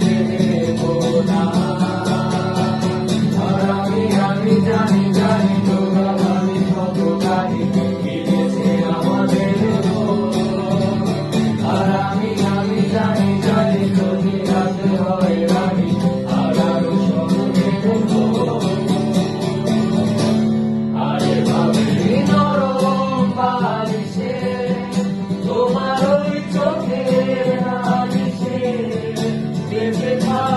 থাকতে দেবো না। আর আমি জানি জানি তোরা ভাবি কত গাড়ি কিনেছে আমাদের মন। আর আমি জানি জানি যদি রাতে হয় রানি আর আরো সঙ্গে দেখবো। আরে ভাবি নরম বালিশে তোমার ওই চোখের নালিশে বেঁচে থাক